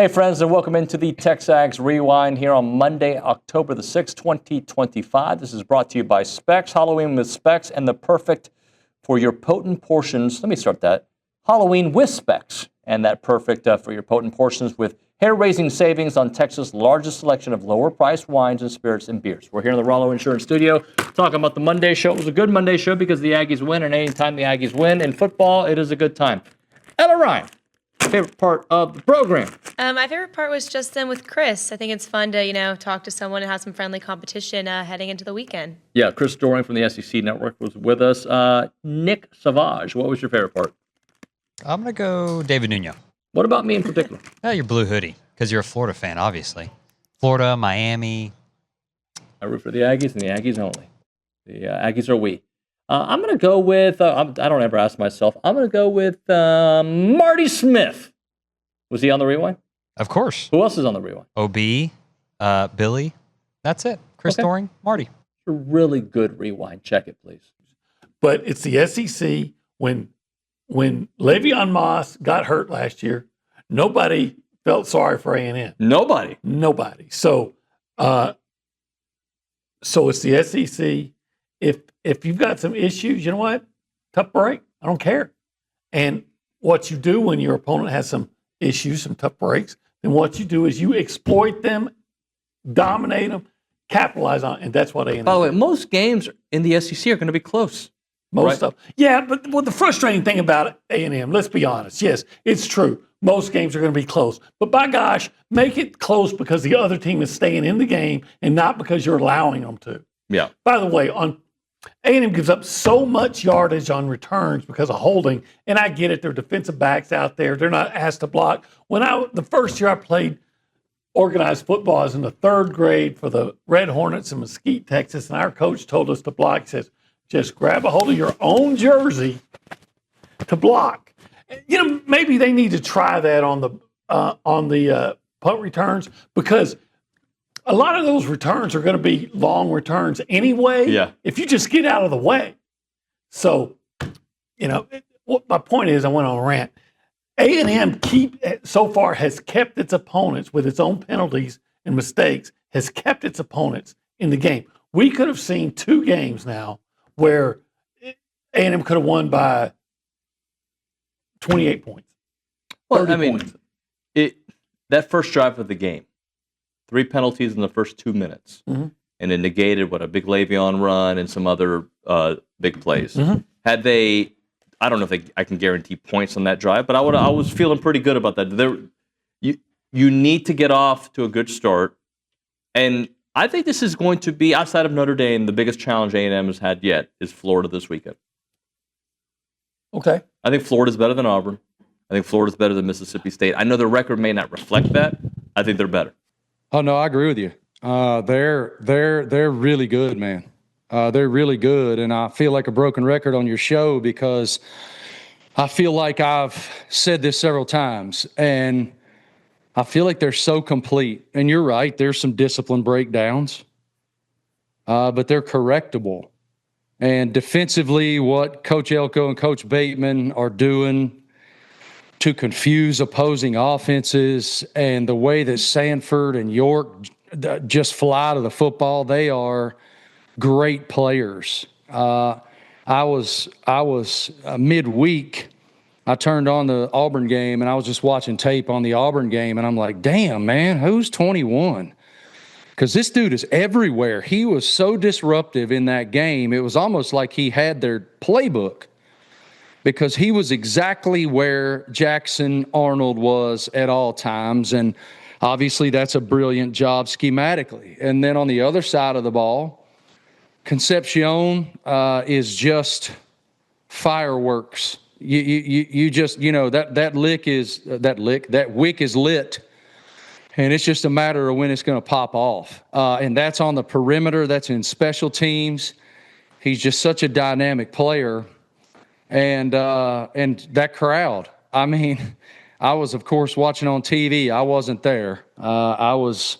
Hey, friends, and welcome into the TexAgs Rewind here on Monday, October the 6th, 2025. This is brought to you by Specs, Halloween with Specs, and the perfect for your potent portions. Let me start that. Halloween with Specs, and that perfect for your potent portions with hair-raising savings on Texas' largest selection of lower-priced wines and spirits and beers. We're here in the Rollo Insurance Studio talking about the Monday show. It was a good Monday show because the Aggies win, and anytime the Aggies win in football, it is a good time. Ella Ryan. Favorite part of the program? My favorite part was just then with Chris. I think it's fun to, talk to someone and have some friendly competition heading into the weekend. Yeah, Chris Doering from the SEC Network was with us. Nick Savage, what was your favorite part? I'm going to go David Nuno. What about me in particular? Your blue hoodie, because you're a Florida fan, obviously. Florida, Miami. I root for the Aggies and the Aggies only. The Aggies are we. I'm going to go with, I don't ever ask myself, I'm going to go with Marty Smith. Was he on the rewind? Of course. Who else is on the rewind? OB, Billy. That's it. Chris Doering, Marty. A really good rewind. Check it, please. But it's the SEC. When Le'Veon Moss got hurt last year, nobody felt sorry for A&M. Nobody. So it's the SEC. If you've got some issues, you know what? Tough break. I don't care. And what you do when your opponent has some issues, some tough breaks, then what you do is you exploit them, dominate them, capitalize on it, and that's what A&M. By the way, most games in the SEC are going to be close. Most stuff. Yeah, but the frustrating thing about A&M, let's be honest. Yes, it's true. Most games are going to be close. But by gosh, make it close because the other team is staying in the game and not because you're allowing them to. Yeah. By the way, A&M gives up so much yardage on returns because of holding, and I get it. They're defensive backs out there. They're not asked to block. The first year I played organized football, I was in the third grade for the Red Hornets in Mesquite, Texas, and our coach told us to block. He says, just grab a hold of your own jersey to block. Maybe they need to try that on the punt returns because a lot of those returns are going to be long returns anyway. Yeah. If you just get out of the way. So, my point is, I went on a rant. A&M so far has kept its opponents with its own penalties and mistakes, has kept its opponents in the game. We could have seen two games now where A&M could have won by 28 points. Well, that first drive of the game, 3 penalties in the first 2 minutes, and it negated a big Le'Veon run and some other big plays. Had they, I don't know if I can guarantee points on that drive, but I was feeling pretty good about that. You need to get off to a good start, and I think this is going to be, outside of Notre Dame, the biggest challenge A&M has had yet is Florida this weekend. Okay. I think Florida's better than Auburn. I think Florida's better than Mississippi State. I know their record may not reflect that. I think they're better. Oh no, I agree with you. They're really good, man. They're really good, and I feel like a broken record on your show because I feel like I've said this several times, and I feel like they're so complete. And you're right, there's some discipline breakdowns, but they're correctable. And defensively, what Coach Elko and Coach Bateman are doing to confuse opposing offenses and the way that Sanford and York just fly to the football, they are great players. I was midweek. I turned on the Auburn game, and I was just watching tape on the Auburn game, and I'm like, damn, man, who's 21? Because this dude is everywhere. He was so disruptive in that game. It was almost like he had their playbook because he was exactly where Jackson Arnold was at all times, and obviously that's a brilliant job schematically. And then on the other side of the ball, Concepcion is just fireworks. You just, that wick is lit, and it's just a matter of when it's going to pop off. And that's on the perimeter. That's in special teams. He's just such a dynamic player. And that crowd, I was, of course, watching on TV. I wasn't there. I was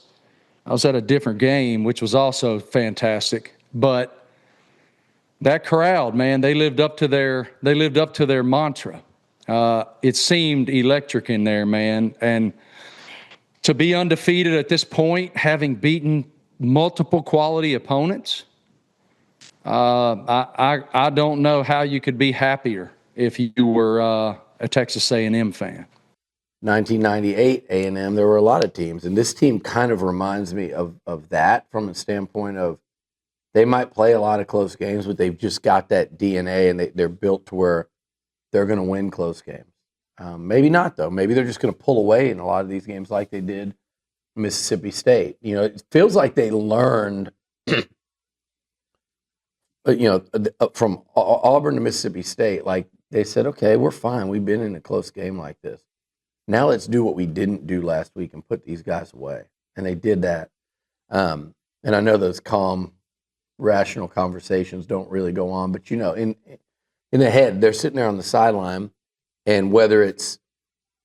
at a different game, which was also fantastic. But that crowd, man, they lived up to their mantra. It seemed electric in there, man. And to be undefeated at this point, having beaten multiple quality opponents, I don't know how you could be happier if you were a Texas A&M fan. 1998 A&M, there were a lot of teams, and this team kind of reminds me of that from a standpoint of they might play a lot of close games, but they've just got that DNA, and they're built to where they're going to win close games. Maybe not, though. Maybe they're just going to pull away in a lot of these games like they did Mississippi State. You know, it feels like they learned, from Auburn to Mississippi State, like they said, okay, we're fine. We've been in a close game like this. Now let's do what we didn't do last week and put these guys away. And they did that. And I know those calm, rational conversations don't really go on, but in the head, they're sitting there on the sideline, and whether it's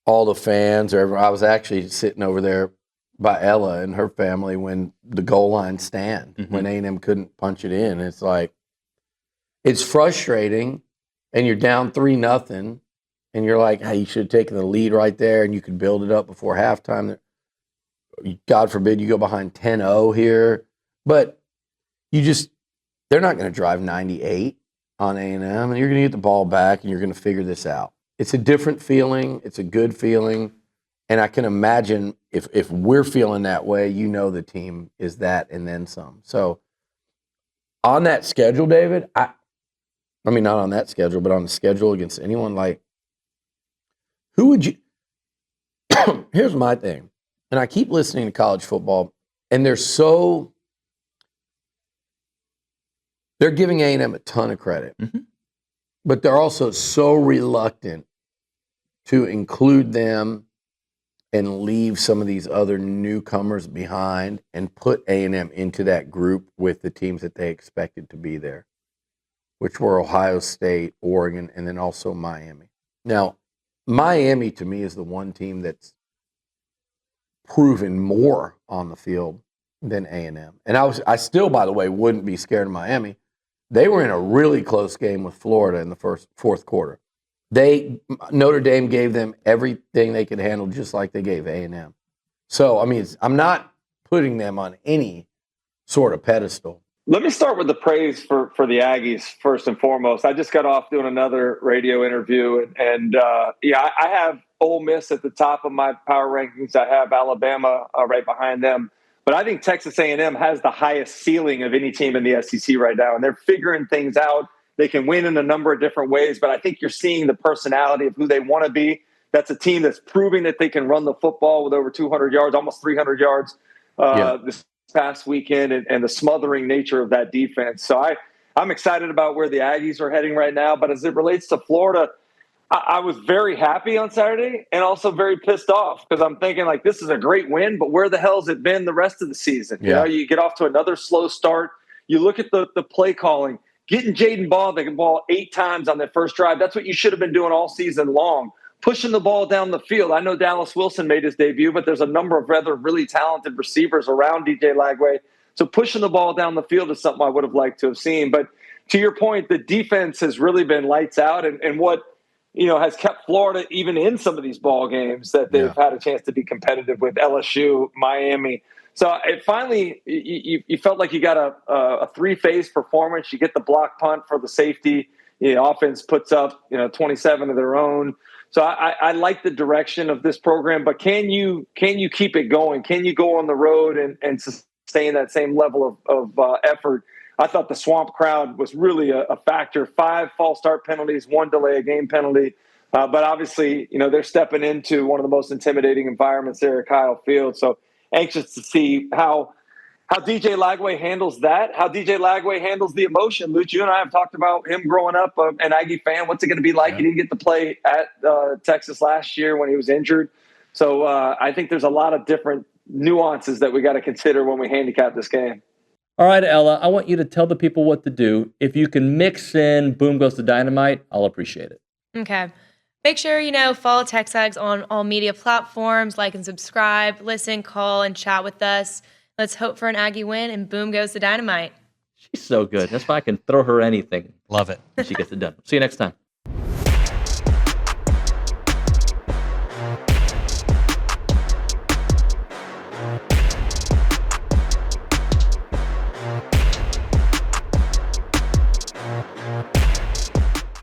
all the fans or everyone, I was actually sitting over there by Ella and her family when the goal line stand, when A&M couldn't punch it in. It's like, it's frustrating, and you're down 3-0, and you're like, hey, you should have taken the lead right there, and you could build it up before halftime. God forbid you go behind 10-0 here. But they're not going to drive 98 on A&M, and you're going to get the ball back, and you're going to figure this out. It's a different feeling. It's a good feeling. And I can imagine if we're feeling that way, the team is that and then some. So on that schedule, David, I mean, not on that schedule, but on the schedule against anyone, like, who would you – here's my thing. And I keep listening to college football, and they're giving A&M a ton of credit. But they're also so reluctant to include them and leave some of these other newcomers behind and put A&M into that group with the teams that they expected to be there, which were Ohio State, Oregon, and then also Miami. Now, Miami, to me, is the one team that's proven more on the field than A&M. And I still, by the way, wouldn't be scared of Miami. They were in a really close game with Florida in the fourth quarter. Notre Dame gave them everything they could handle, just like they gave A&M. So, I mean, I'm not putting them on any sort of pedestal. Let me start with the praise for the Aggies first and foremost. I just got off doing another radio interview, and I have Ole Miss at the top of my power rankings. I have Alabama right behind them. But I think Texas A&M has the highest ceiling of any team in the SEC right now, and they're figuring things out. They can win in a number of different ways, but I think you're seeing the personality of who they want to be. That's a team that's proving that they can run the football with over 200 yards, almost 300 yards this past weekend, and the smothering nature of that defense. So I'm excited about where the Aggies are heading right now. But as it relates to Florida, I was very happy on Saturday and also very pissed off because I'm thinking, like, this is a great win, but where the hell has it been the rest of the season? You know, you get off to another slow start. You look at the play calling, getting Jaden Ball the ball 8 times on that first drive. That's what you should have been doing all season long, pushing the ball down the field. I know Dallas Wilson made his debut, but there's a number of other really talented receivers around DJ Lagway. So pushing the ball down the field is something I would have liked to have seen. But to your point, the defense has really been lights out, and what has kept Florida even in some of these ball games that they've had a chance to be competitive with LSU, Miami. So it finally, you felt like you got a 3-phase performance. You get the block punt for the safety. The offense puts up 27 of their own. So I like the direction of this program, but can you keep it going? Can you go on the road and sustain that same level of effort? I thought the Swamp crowd was really a factor. 5 false start penalties, 1 delay of game penalty. But obviously, they're stepping into one of the most intimidating environments there at Kyle Field. So anxious to see how DJ Lagway handles that, how DJ Lagway handles the emotion. Liucci, you and I have talked about him growing up an Aggie fan. What's it going to be like? He didn't get to play at Texas last year when he was injured. So I think there's a lot of different nuances that we got to consider when we handicap this game. All right, Ella, I want you to tell the people what to do. If you can mix in Boom Goes the Dynamite, I'll appreciate it. Okay. Make sure, follow TexAgs on all media platforms, like and subscribe, listen, call, and chat with us. Let's hope for an Aggie win, and boom goes the dynamite. She's so good. That's why I can throw her anything. Love it. And she gets it done. See you next time.